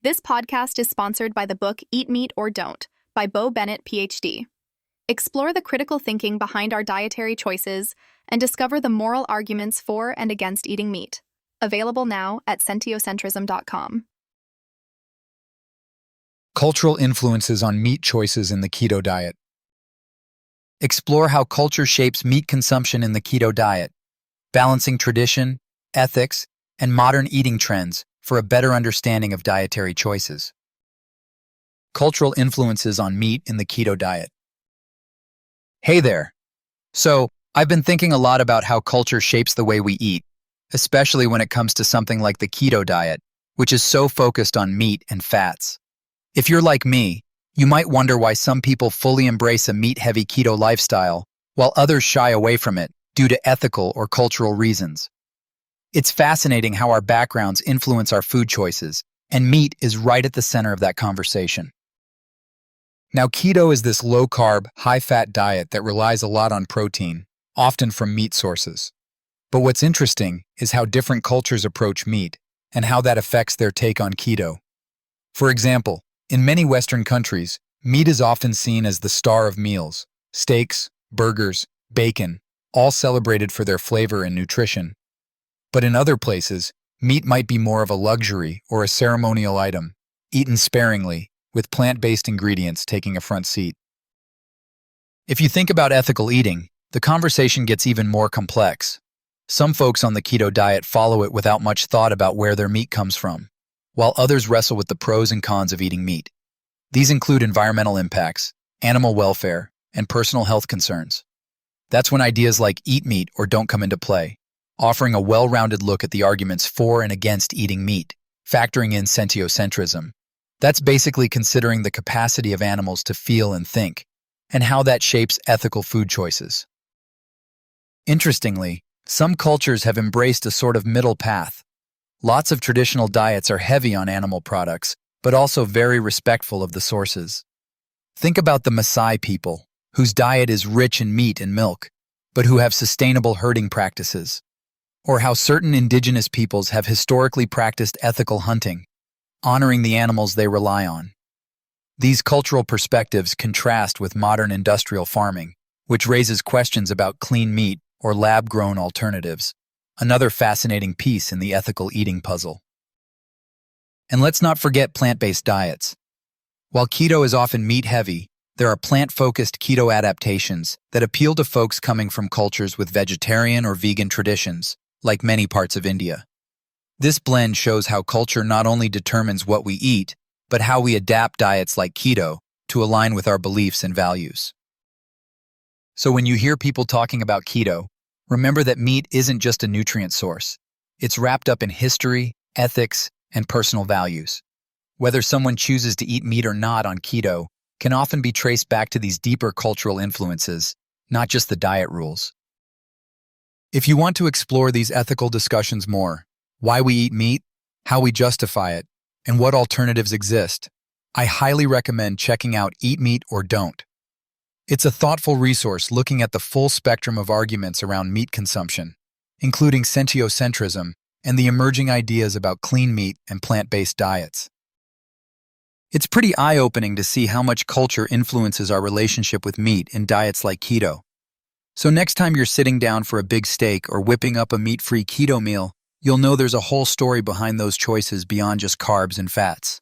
This podcast is sponsored by the book Eat Meat or Don't by Bo Bennett, PhD. Explore the critical thinking behind our dietary choices and discover the moral arguments for and against eating meat. Available now at sentiocentrism.com. Cultural influences on meat choices in the keto diet. Explore how culture shapes meat consumption in the keto diet, balancing tradition, ethics, and modern eating trends for a better understanding of dietary choices. Cultural influences on meat in the keto diet. Hey there! So, I've been thinking a lot about how culture shapes the way we eat, especially when it comes to something like the keto diet, which is so focused on meat and fats. If you're like me, you might wonder why some people fully embrace a meat-heavy keto lifestyle, while others shy away from it due to ethical or cultural reasons. It's fascinating how our backgrounds influence our food choices, and meat is right at the center of that conversation. Now, keto is this low-carb, high-fat diet that relies a lot on protein, often from meat sources. But what's interesting is how different cultures approach meat, and how that affects their take on keto. For example, in many Western countries, meat is often seen as the star of meals. Steaks, burgers, bacon, all celebrated for their flavor and nutrition. But in other places, meat might be more of a luxury or a ceremonial item, eaten sparingly, with plant-based ingredients taking a front seat. If you think about ethical eating, the conversation gets even more complex. Some folks on the keto diet follow it without much thought about where their meat comes from, while others wrestle with the pros and cons of eating meat. These include environmental impacts, animal welfare, and personal health concerns. That's when ideas like eat meat or don't come into play, offering a well-rounded look at the arguments for and against eating meat, factoring in sentiocentrism. That's basically considering the capacity of animals to feel and think, and how that shapes ethical food choices. Interestingly, some cultures have embraced a sort of middle path. Lots of traditional diets are heavy on animal products, but also very respectful of the sources. Think about the Maasai people, whose diet is rich in meat and milk, but who have sustainable herding practices. Or how certain indigenous peoples have historically practiced ethical hunting, honoring the animals they rely on. These cultural perspectives contrast with modern industrial farming, which raises questions about clean meat or lab-grown alternatives, another fascinating piece in the ethical eating puzzle. And let's not forget plant-based diets. While keto is often meat-heavy, there are plant-focused keto adaptations that appeal to folks coming from cultures with vegetarian or vegan traditions, like many parts of India. This blend shows how culture not only determines what we eat, but how we adapt diets like keto to align with our beliefs and values. So when you hear people talking about keto, remember that meat isn't just a nutrient source. It's wrapped up in history, ethics, and personal values. Whether someone chooses to eat meat or not on keto can often be traced back to these deeper cultural influences, not just the diet rules. If you want to explore these ethical discussions more, why we eat meat, how we justify it, and what alternatives exist, I highly recommend checking out Eat Meat or Don't. It's a thoughtful resource looking at the full spectrum of arguments around meat consumption, including sentiocentrism and the emerging ideas about clean meat and plant-based diets. It's pretty eye-opening to see how much culture influences our relationship with meat in diets like keto. So next time you're sitting down for a big steak or whipping up a meat-free keto meal, you'll know there's a whole story behind those choices beyond just carbs and fats.